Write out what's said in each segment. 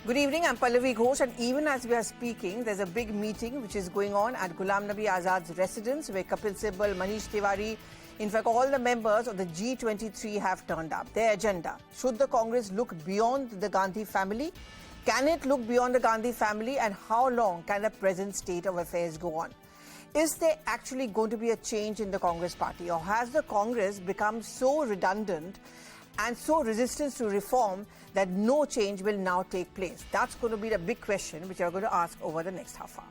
Good evening, I'm Pallavi Ghosh, and even as we are speaking, there's a big meeting which is going on at Ghulam Nabi Azad's residence where Kapil Sibal, Manish Tiwari, in fact all the members of the G23 have turned up. Their agenda: should the Congress look beyond the Gandhi family? Can it look beyond the Gandhi family, and how long can the present state of affairs go on? Is there actually going to be a change in the Congress party, or has the Congress become so redundant and so resistant to reform that no change will now take place? That's going to be the big question which we are going to ask over the next half hour.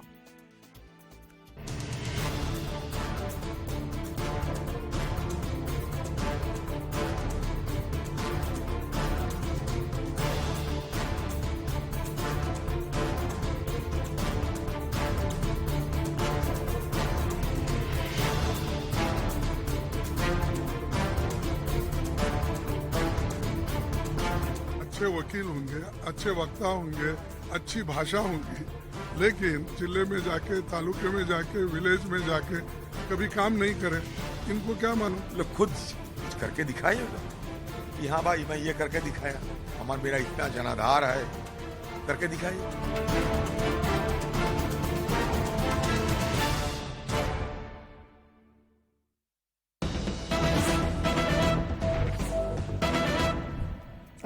अच्छे वकील होंगे, अच्छे वक्ता होंगे, अच्छी भाषा होंगी, लेकिन जिले में जाके, तालुके में जाके, विलेज में जाके कभी काम नहीं करे, इनको क्या मालूम? लोग खुद कुछ करके दिखाइएगा कि हाँ भाई मैं ये करके दिखाया, हमारा मेरा इतना जनाधार है, करके दिखाइए।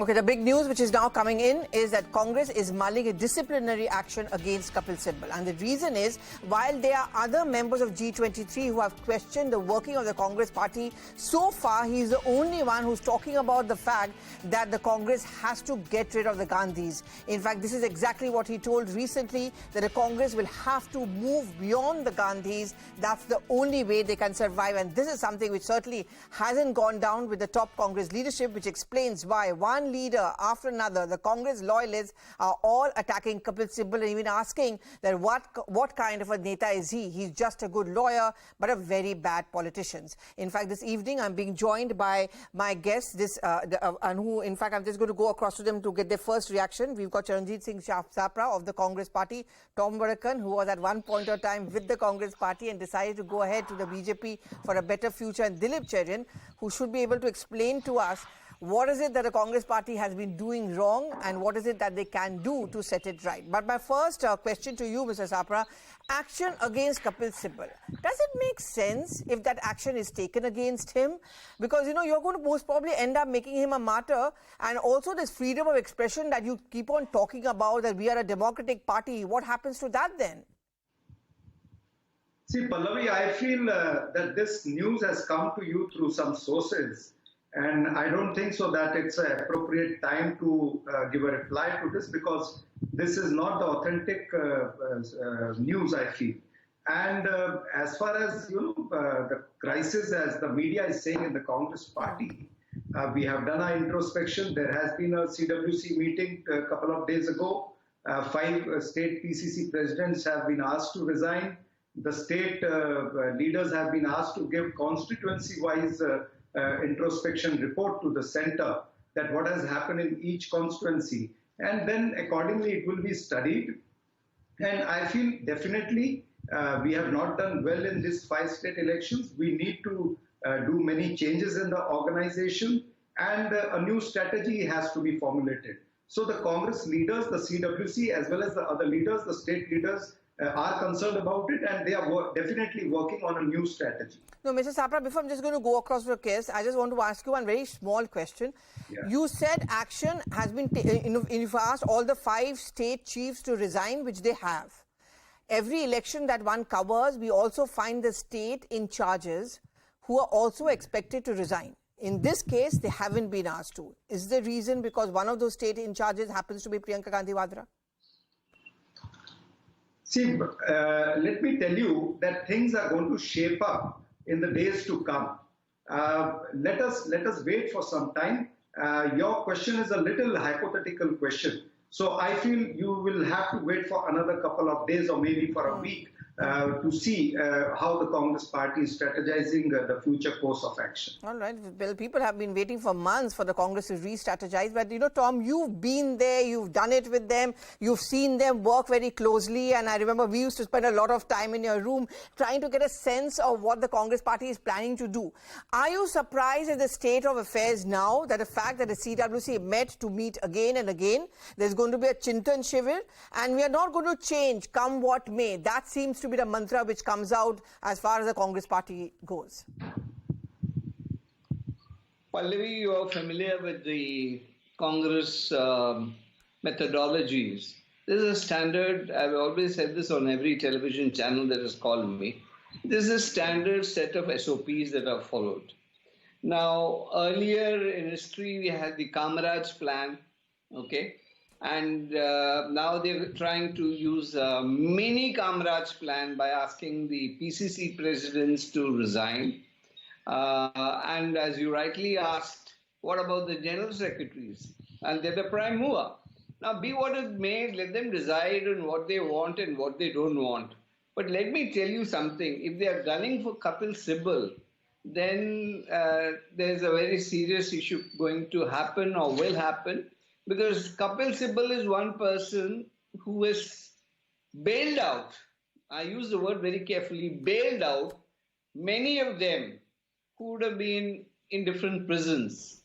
Okay, the big news which is now coming in is that Congress is mulling a disciplinary action against Kapil Sibal. And the reason is, while there are other members of G23 who have questioned the working of the Congress party, so far he is the only one who's talking about the fact that the Congress has to get rid of the Gandhis. In fact, this is exactly what he told recently, that the Congress will have to move beyond the Gandhis. That's the only way they can survive. And this is something which certainly hasn't gone down with the top Congress leadership, which explains why one leader after another, the Congress loyalists, are all attacking Kapil Sibal and even asking that what kind of a neta is he? He's just a good lawyer, but a very bad politician. In fact, this evening I'm being joined by my guests, and who, in fact, I'm just going to go across to them to get their first reaction. We've got Charanjit Singh Sapra of the Congress party, Tom Varakan, who was at one point of time with the Congress party and decided to go ahead to the BJP for a better future, and Dilip Cherian, who should be able to explain to us what is it that the Congress party has been doing wrong and what is it that they can do to set it right. But my first question to you, Mr. Sapra, action against Kapil Sibal. Does it make sense if that action is taken against him? Because, you know, you're going to most probably end up making him a martyr, and also this freedom of expression that you keep on talking about, that we are a democratic party. What happens to that then? See, Pallavi, I feel that this news has come to you through some sources. And I don't think so that it's an appropriate time to give a reply to this, because this is not the authentic news, I feel. And as far as the crisis, as the media is saying in the Congress party, we have done our introspection. There has been a CWC meeting a couple of days ago. 5 state PCC presidents have been asked to resign. The state leaders have been asked to give constituency-wise introspection report to the center, that what has happened in each constituency, and then accordingly it will be studied. And I feel definitely we have not done well in these 5 state elections. We need to do many changes in the organization, and a new strategy has to be formulated. So the Congress leaders, the CWC, as well as the other leaders, the state leaders, are concerned about it, and they are definitely working on a new strategy. No, Mr. Sapra, before I'm just going to go across your case, I just want to ask you one very small question. Yeah. You said action has been, you've asked all the 5 state chiefs to resign, which they have. Every election that one covers, we also find the state in charges who are also expected to resign. In this case, they haven't been asked to. Is the reason because one of those state in charges happens to be Priyanka Gandhi Vadra? See, let me tell you that things are going to shape up in the days to come. Let us wait for some time. Your question is a little hypothetical question. So I feel you will have to wait for another couple of days or maybe for a week to see how the Congress party is strategizing the future course of action. All right. Well, people have been waiting for months for the Congress to re-strategize. But, Tom, you've been there, you've done it with them, you've seen them work very closely. And I remember we used to spend a lot of time in your room trying to get a sense of what the Congress party is planning to do. Are you surprised at the state of affairs now, that the fact that the CWC met to meet again and again, there's going to be a Chintan Shivir, and we are not going to change come what may? That seems to be the mantra which comes out as far as the Congress party goes. Pallavi, you are familiar with the Congress methodologies. This is a standard, I've always said this on every television channel that has called me. This is a standard set of SOPs that are followed. Now, earlier in history, we had the Kamaraj plan, okay? And now they're trying to use a mini Kamaraj plan by asking the PCC presidents to resign. And as you rightly asked, what about the general secretaries? And they're the prime mover. Now, be what it may, let them decide on what they want and what they don't want. But let me tell you something. If they are gunning for Kapil Sibal, then there's a very serious issue going to happen or will happen. Because Kapil Sibal is one person who is bailed out. I use the word very carefully, bailed out many of them who would have been in different prisons.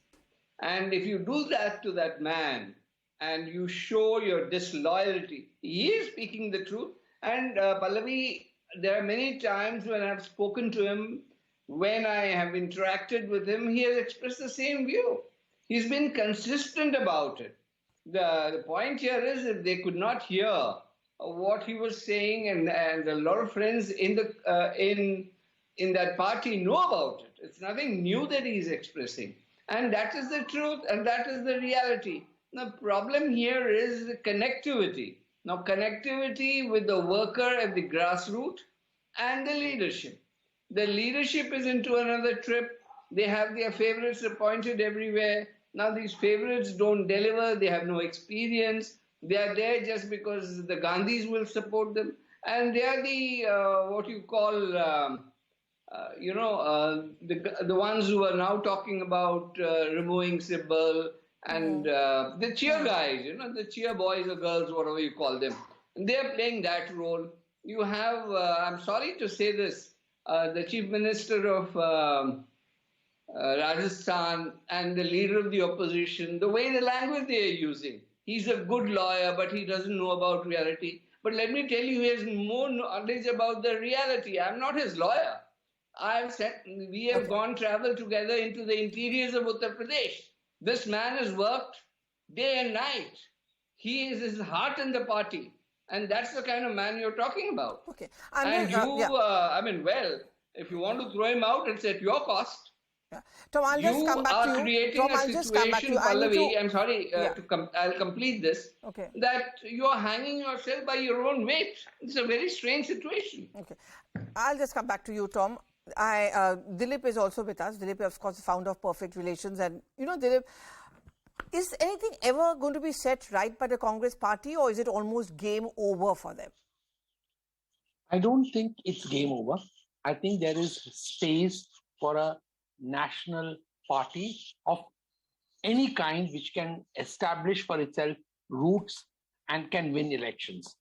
And if you do that to that man and you show your disloyalty, he is speaking the truth. And Pallavi, there are many times when I've spoken to him, when I have interacted with him, he has expressed the same view. He's been consistent about it. The point here is if they could not hear what he was saying, and a lot of friends in that party know about it. It's nothing new that he's expressing. And that is the truth, and that is the reality. The problem here is the connectivity. Now, connectivity with the worker at the grassroots and the leadership. The leadership is into another trip. They have their favorites appointed everywhere. Now, these favorites don't deliver. They have no experience. They are there just because the Gandhis will support them. And they are the, what you call, the ones who are now talking about removing Sibal and the cheer guys, the cheer boys or girls, whatever you call them. And they are playing that role. You have, I'm sorry to say this, the chief minister of Rajasthan and the leader of the opposition, the way the language they are using. He's a good lawyer, but he doesn't know about reality. But let me tell you, he has more knowledge about the reality. I'm not his lawyer. I've said we have traveled together into the interiors of Uttar Pradesh. This man has worked day and night. He is his heart in the party. And that's the kind of man you're talking about. Okay. If you want to throw him out, it's at your cost. Yeah. Tom, I'll just come back to you. Creating Tom, a I'll just come back to you. Pallavi, I'm sorry, I'll complete this. Okay. That you're hanging yourself by your own weight. It's a very strange situation. Okay. I'll just come back to you, Tom. Dilip is also with us. Dilip, of course, the founder of Perfect Relations. And, Dilip, is anything ever going to be set right by the Congress party, or is it almost game over for them? I don't think it's game over. I think there is space for a national party of any kind which can establish for itself roots and can win elections.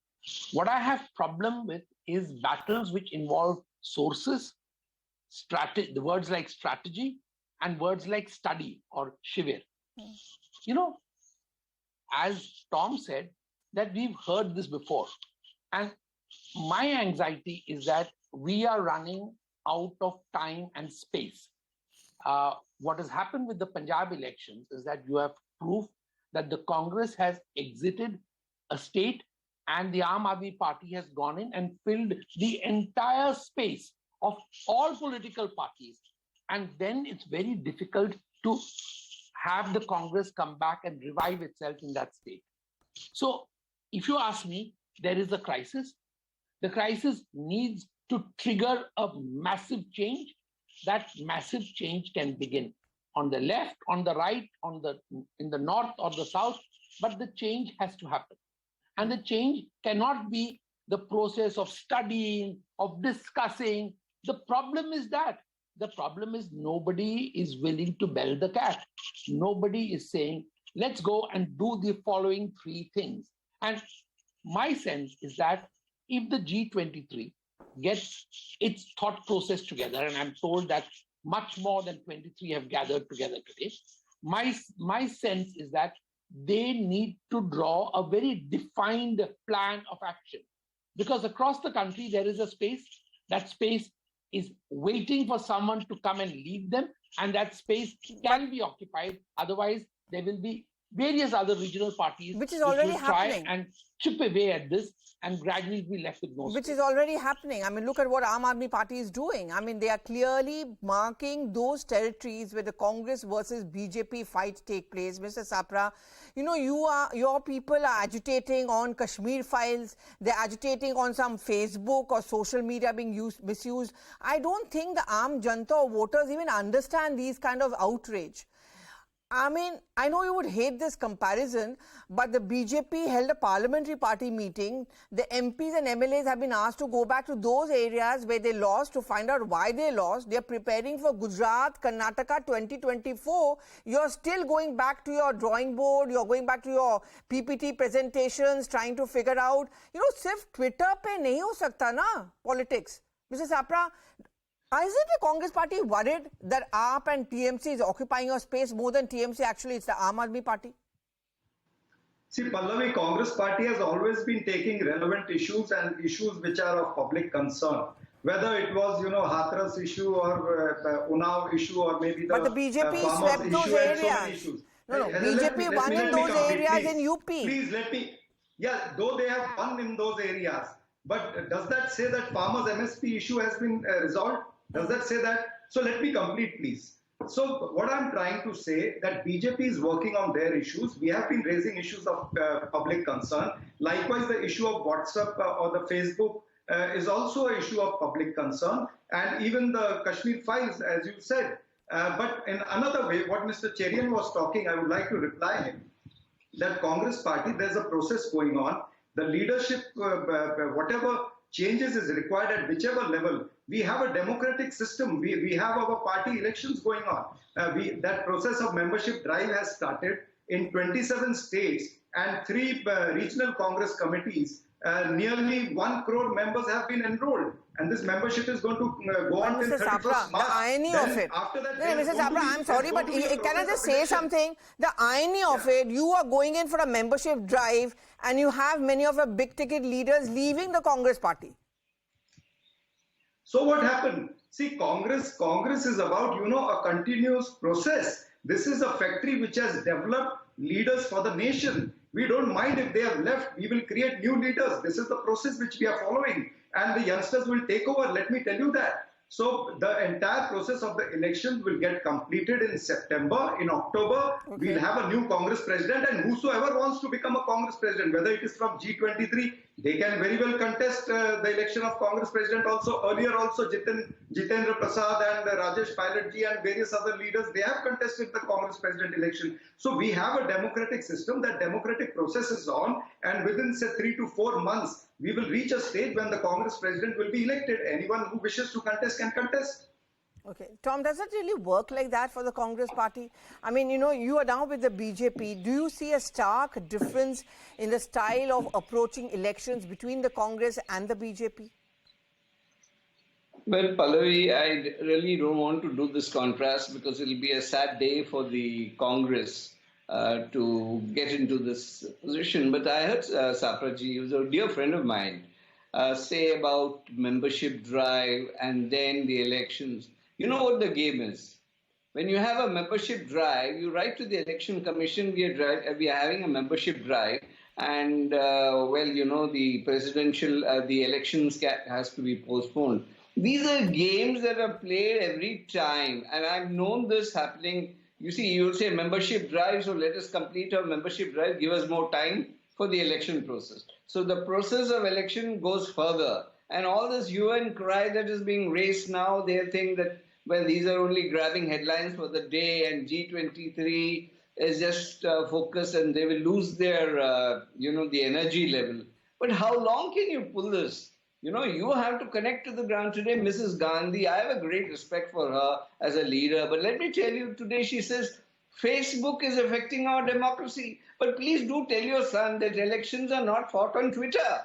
What I have problem with is battles which involve sources, the words like strategy and words like study or shivir. As Tom said, that we've heard this before. And my anxiety is that we are running out of time and space. What has happened with the Punjab elections is that you have proof that the Congress has exited a state and the Aam Aadmi Party has gone in and filled the entire space of all political parties. And then it's very difficult to have the Congress come back and revive itself in that state. So if you ask me, there is a crisis. The crisis needs to trigger a massive change. That massive change can begin on the left, on the right, in the north or the south, but the change has to happen. And the change cannot be the process of studying, of discussing. The problem is nobody is willing to bell the cat. Nobody is saying, let's go and do the following three things. And my sense is that if the G23 gets its thought process together, and I'm told that much more than 23 have gathered together today, my sense is that they need to draw a very defined plan of action. Because across the country, there is a space. That space is waiting for someone to come and lead them, and that space can be occupied. Otherwise, there will be various other regional parties which is already will try happening and chip away at this and gradually be left with no which space. is already happening. I mean, look at what Aam Aadmi Party is doing. I mean, they are clearly marking those territories where the Congress versus BJP fight take place. Mr. Sapra, you know, your people are agitating on Kashmir files. They're agitating on some Facebook or social media being misused. I don't think the Aam Janta or voters even understand these kind of outrage. I mean, I know you would hate this comparison, but the BJP held a parliamentary party meeting. The MPs and MLAs have been asked to go back to those areas where they lost to find out why they lost. They are preparing for Gujarat, Karnataka 2024. You're still going back to your drawing board. You're going back to your PPT presentations, trying to figure out, you know, सिर्फ Twitter पे नहीं हो सकता ना politics. Mr. Sapra, isn't the Congress party worried that AAP and TMC is occupying your space more than TMC? Actually, it's the Aam Aadmi Party. See, Pallavi, Congress party has always been taking relevant issues and issues which are of public concern. Whether it was, you know, Hathras issue or Unnao issue or maybe the But the BJP swept those areas. No, BJP won in those areas in UP. Please let me, yeah, though they have won in those areas, but does that say that farmers' MSP issue has been resolved? Does that say that? So let me complete, please. So what I'm trying to say that BJP is working on their issues. We have been raising issues of public concern. Likewise, the issue of WhatsApp or the Facebook is also an issue of public concern. And even the Kashmir files, as you said. But in another way, what Mr. Cherian was talking, I would like to reply him. That Congress party, there's a process going on. The leadership, whatever changes is required at whichever level. We have a democratic system. We have our party elections going on. That process of membership drive has started in 27 states and 3 regional Congress committees. Nearly 1 crore members have been enrolled. And this membership is going to go on till 31st March. The irony of it. After that, no, Mr. Sapra, I'm sorry, but can I just say something? The irony of it, you are going in for a membership drive and you have many of your big ticket leaders leaving the Congress party. So what happened? See, Congress is about, you know, a continuous process. This is a factory which has developed leaders for the nation. We don't mind if they have left. We will create new leaders. This is the process which we are following. And the youngsters will take over. Let me tell you that. So the entire process of the elections will get completed in September. In October, we'll have a new Congress president, and whosoever wants to become a Congress president, whether it is from G23, they can very well contest the election of Congress president also. Earlier also, Jitendra Prasad and Rajesh Pilotji and various other leaders, they have contested the Congress president election. So we have a democratic system. That democratic process is on, and within, say, 3 to 4 months, we will reach a stage when the Congress president will be elected. Anyone who wishes to contest can contest. Okay. Tom, does it really work like that for the Congress party? I mean, you know, you are now with the BJP. Do you see a stark difference in the style of approaching elections between the Congress and the BJP? Well, Pallavi, I really don't want to do this contrast because it will be a sad day for the Congress to get into this position. But I heard Sapraji, who's a dear friend of mine, say about membership drive and then the elections. You know what the game is. When you have a membership drive, you write to the Election Commission, we are having a membership drive, and well, you know, the the elections has to be postponed. These are games that are played every time, and I've known this happening. You see, you would say membership drive, so let us complete our membership drive, give us more time for the election process. So the process of election goes further. And all this hue and cry that is being raised now, they think that, well, these are only grabbing headlines for the day, and G23 is just focused and they will lose their, you know, the energy level. But how long can you pull this? You know, you have to connect to the ground. Today, Mrs. Gandhi, I have a great respect for her as a leader. But let me tell you, today she says, Facebook is affecting our democracy. But please do tell your son that elections are not fought on Twitter.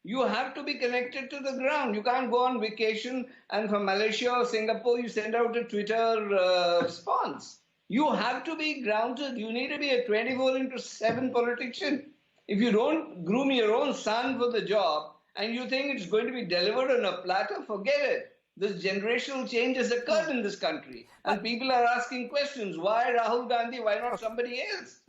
You have to be connected to the ground. You can't go on vacation and from Malaysia or Singapore, you send out a Twitter response. You have to be grounded. You need to be a 24/7 politician. If you don't groom your own son for the job and you think it's going to be delivered on a platter, forget it. This generational change has occurred in this country. And people are asking questions. Why Rahul Gandhi? Why not somebody else?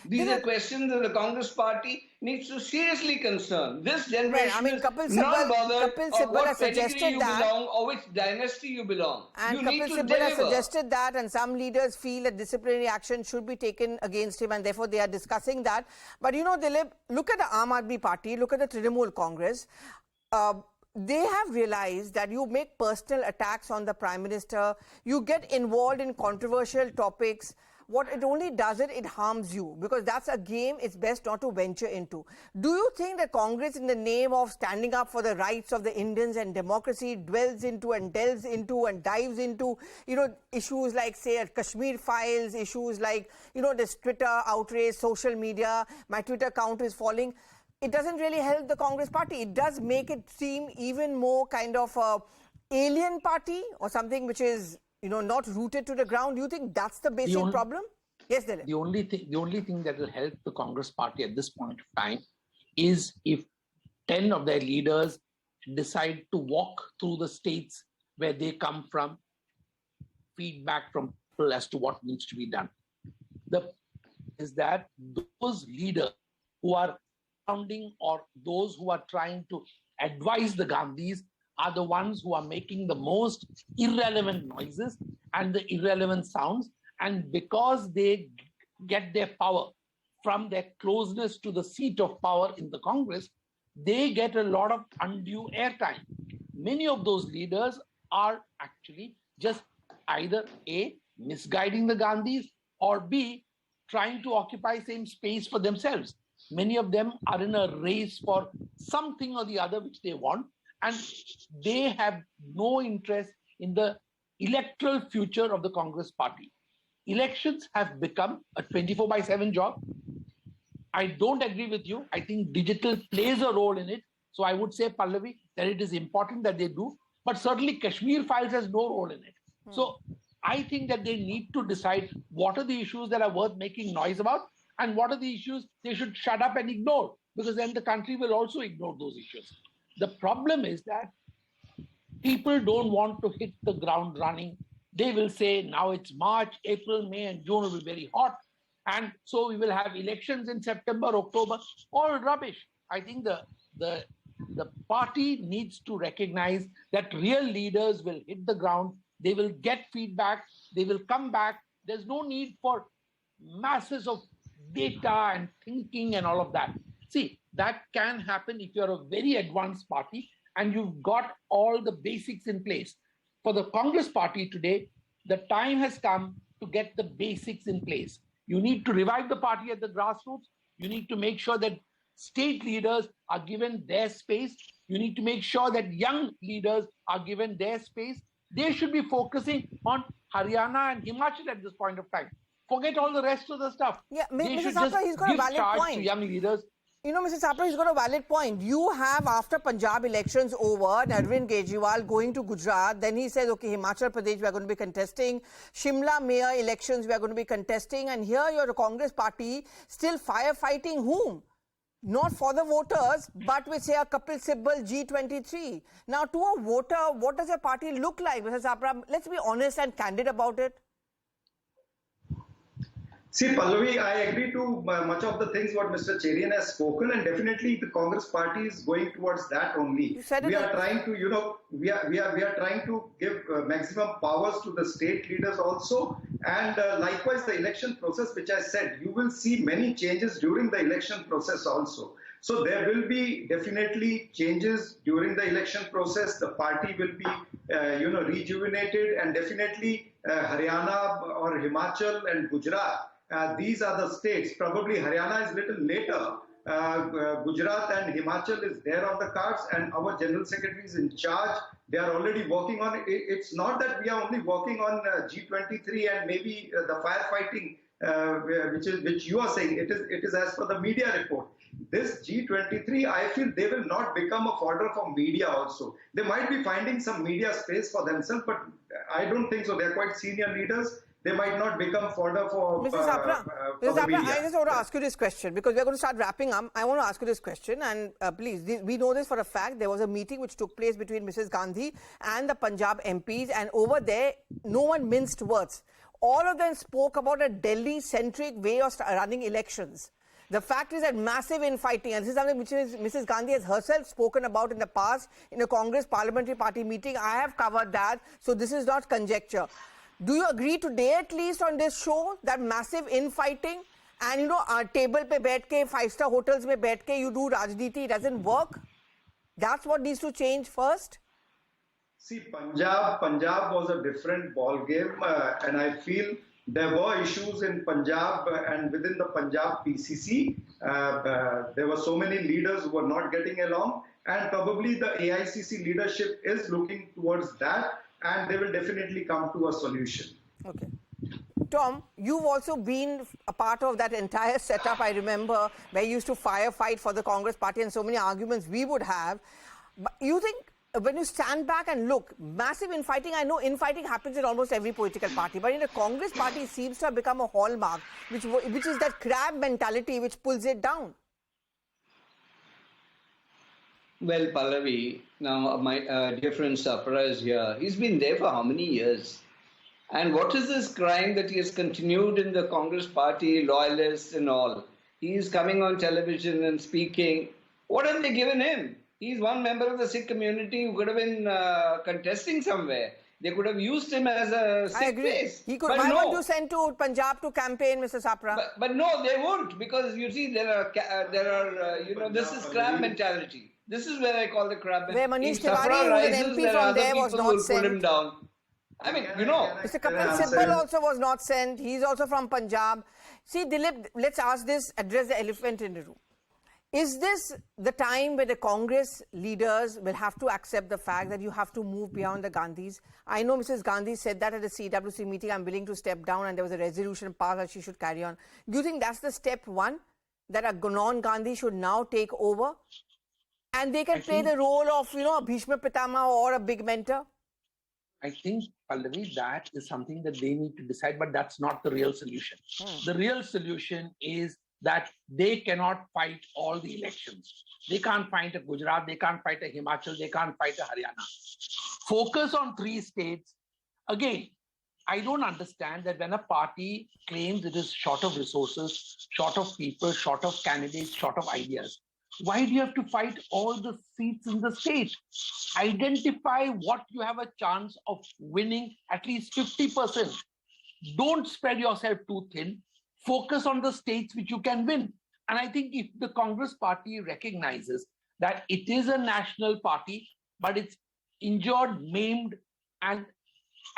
These are questions that the Congress party needs to seriously concern. This generation is not bothered of what pedigree you belong or which dynasty you belong. And you Kapil need to Sibal deliver. has suggested that, and some leaders feel that disciplinary action should be taken against him, and therefore they are discussing that. But you know, Dilip, look at the Aam Aadmi Party, look at the Trinamool Congress. They have realized that you make personal attacks on the Prime Minister, you get involved in controversial topics. What it only does it harms you, because that's a game it's best not to venture into. Do you think that Congress, in the name of standing up for the rights of the Indians and democracy, dwells into and delves into and dives into, you know, issues like, say, Kashmir files, issues like, you know, this Twitter outrage, social media, my Twitter count is falling? It doesn't really help the Congress party. It does make it seem even more kind of a alien party or something which is, you know, not rooted to the ground. Do you think that's the basic problem? Yes, Dilip. The only thing that will help the Congress party at this point of time is if 10 of their leaders decide to walk through the states where they come from, feedback from people as to what needs to be done. The is that those leaders who are sounding or those who are trying to advise the Gandhis are the ones who are making the most irrelevant noises and the irrelevant sounds. And because they get their power from their closeness to the seat of power in the Congress, they get a lot of undue airtime. Many of those leaders are actually just either A, misguiding the Gandhis, or B, trying to occupy same space for themselves. Many of them are in a race for something or the other which they want, and they have no interest in the electoral future of the Congress party. Elections have become a 24/7 job. I don't agree with you. I think digital plays a role in it. So I would say, Pallavi, that it is important that they do. But certainly Kashmir files has no role in it. So I think that they need to decide what are the issues that are worth making noise about and what are the issues they should shut up and ignore, because then the country will also ignore those issues. The problem is that people don't want to hit the ground running. They will say, now it's March, April, May, and June will be very hot. And so we will have elections in September, October, all rubbish. I think the party needs to recognize that real leaders will hit the ground. They will get feedback. They will come back. There's no need for masses of data and thinking and all of that. See, that can happen if you're a very advanced party and you've got all the basics in place. For the Congress party today, the time has come to get the basics in place. You need to revive the party at the grassroots. You need to make sure that state leaders are given their space. You need to make sure that young leaders are given their space. They should be focusing on Haryana and Himachal at this point of time. Forget all the rest of the stuff. Yeah, they Mr. should Sapra, just he's got a give valid charge point. to young leaders. You know, Mr. Sapra, he's got a valid point. You have, after Punjab elections over, Arvind Kejriwal going to Gujarat. Then he says, okay, Himachal Pradesh, we are going to be contesting. Shimla mayor elections, we are going to be contesting. And here you're a Congress party still firefighting whom? Not for the voters, but with, say, a Kapil Sibal G23. Now, to a voter, what does a party look like, Mr. Sapra? Let's be honest and candid about it. See, Pallavi, I agree to much of the things what Mr. Cherian has spoken, and definitely the Congress party is going towards that only. We are trying to, we are trying to give maximum powers to the state leaders also, and likewise the election process, which I said, you will see many changes during the election process also. So there will be definitely changes during the election process. The party will be, rejuvenated, and definitely Haryana or Himachal and Gujarat. These are the states. Probably Haryana is a little later, Gujarat and Himachal is there on the cards, and our general secretary is in charge. They are already working on it. It's not that we are only working on G23 and maybe the firefighting, which you are saying. It is as per the media report. This G23, I feel they will not become a fodder for media also. They might be finding some media space for themselves, but I don't think so. They're quite senior leaders. They might not become fodder for Mrs. Sapra, the media. I just want to ask you this question because we're going to start wrapping up. I want to ask you this question, and please, we know this for a fact. There was a meeting which took place between Mrs. Gandhi and the Punjab MPs, and over there, no one minced words. All of them spoke about a Delhi-centric way of running elections. The fact is that massive infighting, and this is something which Mrs. Gandhi has herself spoken about in the past in a Congress Parliamentary Party meeting. I have covered that, so this is not conjecture. Do you agree today, at least on this show, that massive infighting and, you know, table pe baith ke, five-star hotels mein baith ke, you do rajniti, doesn't work? That's what needs to change first? See, Punjab was a different ball game, and I feel there were issues in Punjab and within the Punjab PCC. There were so many leaders who were not getting along, and probably the AICC leadership is looking towards that, and they will definitely come to a solution. Okay. Tom, you've also been a part of that entire setup. I remember where you used to firefight for the Congress party and so many arguments we would have. But you think when you stand back and look, massive infighting, I know infighting happens in almost every political party, but in a Congress party, it seems to have become a hallmark, which is that crab mentality which pulls it down. Well, Pallavi, now my dear friend Sapra is here. He's been there for how many years? And what is this crime that he has continued in the Congress party, loyalists and all? He is coming on television and speaking. What have they given him? He's one member of the Sikh community who could have been contesting somewhere. They could have used him as a Sikh face. He could. Why weren't you sent to Punjab to campaign, Mr. Sapra? But no, they won't, because you see, there are this is crab mentality. This is where I call the crab mentality. Where Manish Tiwari, who was an MP from there, was not sent. Put him down. I mean, you know. Mr. Kapil Sibal also was not sent. He's also from Punjab. See, Dilip, let's ask this, address the elephant in the room. Is this the time where the Congress leaders will have to accept the fact that you have to move beyond the Gandhis? I know Mrs. Gandhi said that at the CWC meeting, I'm willing to step down, and there was a resolution passed that she should carry on. Do you think that's the step one, that a non-Gandhi should now take over? And they can play the role of, you know, a Bhishma Pitama or a big mentor? I think, Pallavi, that is something that they need to decide, but that's not the real solution. The real solution is that they cannot fight all the elections. They can't fight a Gujarat, they can't fight a Himachal, they can't fight a Haryana. Focus on 3 states. Again, I don't understand that when a party claims it is short of resources, short of people, short of candidates, short of ideas, why do you have to fight all the seats in the state? Identify what you have a chance of winning, at least 50%. Don't spread yourself too thin. Focus on the states which you can win. And I think if the Congress party recognizes that it is a national party, but it's injured, maimed, and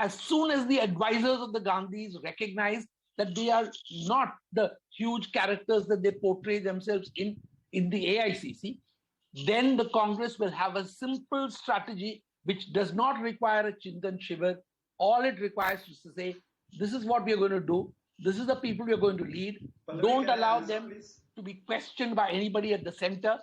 as soon as the advisors of the Gandhis recognize that they are not the huge characters that they portray themselves in the AICC, then the Congress will have a simple strategy which does not require a Chintan Shivar. All it requires is to say, this is what we are going to do. This is the people we are going to lead. Don't allow them to be questioned by anybody at the center.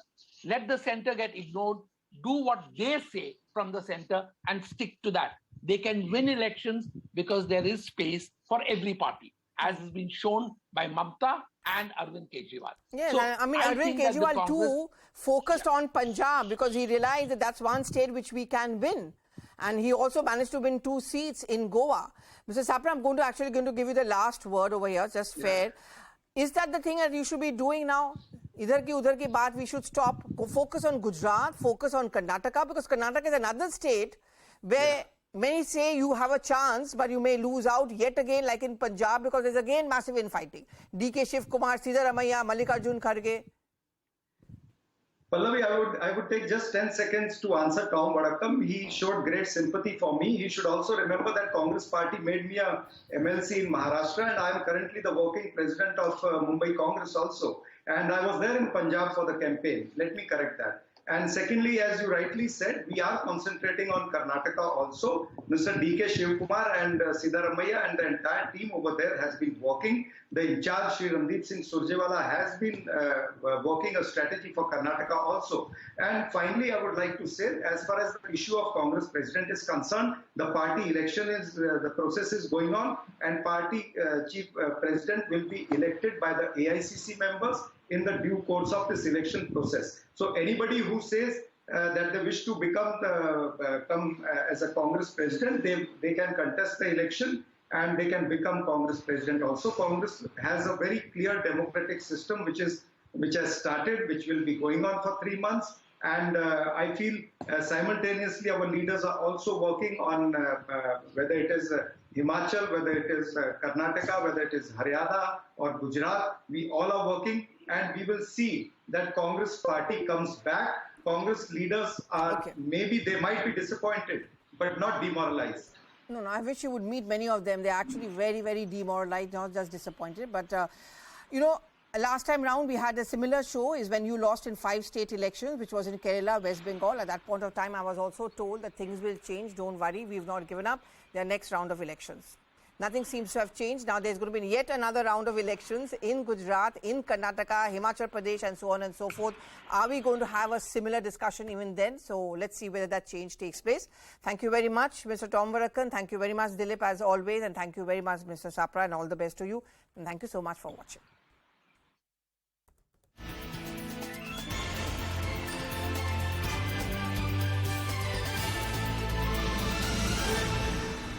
Let the center get ignored. Do what they say from the center and stick to that. They can win elections because there is space for every party, as has been shown by Mamta and Arvind Kejriwal. Yes, So I mean, Arvind Kejriwal too focused on Punjab because he realized that that's one state which we can win. And he also managed to win 2 seats in Goa. Mr. Sapra, I'm going to give you the last word over here, just fair. Is that the thing that you should be doing now? Idhar ki udhar ki baat we should stop. Focus on Gujarat, focus on Karnataka, because Karnataka is another state where many say you have a chance, but you may lose out yet again, like in Punjab, because there's again massive infighting. DK Shiv Kumar, Siddharamaiah, Mallikarjun Kharge. Pallavi, I would take just 10 seconds to answer Tom Vadakkam. He showed great sympathy for me. He should also remember that Congress party made me a MLC in Maharashtra, and I am currently the working president of Mumbai Congress also. And I was there in Punjab for the campaign. Let me correct that. And secondly, as you rightly said, we are concentrating on Karnataka also. Mr. D.K. Shivkumar and Siddharamaiah and the entire team over there has been working. The in charge, Shri Randeep Singh Surjewala, has been working a strategy for Karnataka also. And finally, I would like to say, as far as the issue of Congress president is concerned, the party election is, the process is going on, and party chief president will be elected by the AICC members in the due course of this election process. So anybody who says that they wish to come as a Congress president, they can contest the election and they can become Congress president also. Congress has a very clear democratic system which has started, which will be going on for 3 months. And I feel simultaneously our leaders are also working on whether it is Himachal, whether it is Karnataka, whether it is Haryana or Gujarat. We all are working, and we will see that Congress party comes back. Congress leaders are, maybe they might be disappointed, but not demoralized. No, I wish you would meet many of them. They're actually very, very demoralized, not just disappointed. But, you know, last time round we had a similar show is when you lost in 5 state elections, which was in Kerala, West Bengal. At that point of time, I was also told that things will change. Don't worry, we've not given up. Their next round of elections. Nothing seems to have changed. Now there's going to be yet another round of elections in Gujarat, in Karnataka, Himachal Pradesh, and so on and so forth. Are we going to have a similar discussion even then? So let's see whether that change takes place. Thank you very much, Mr. Tom Vadakkam. Thank you very much, Dilip, as always. And thank you very much, Mr. Sapra, and all the best to you. And thank you so much for watching.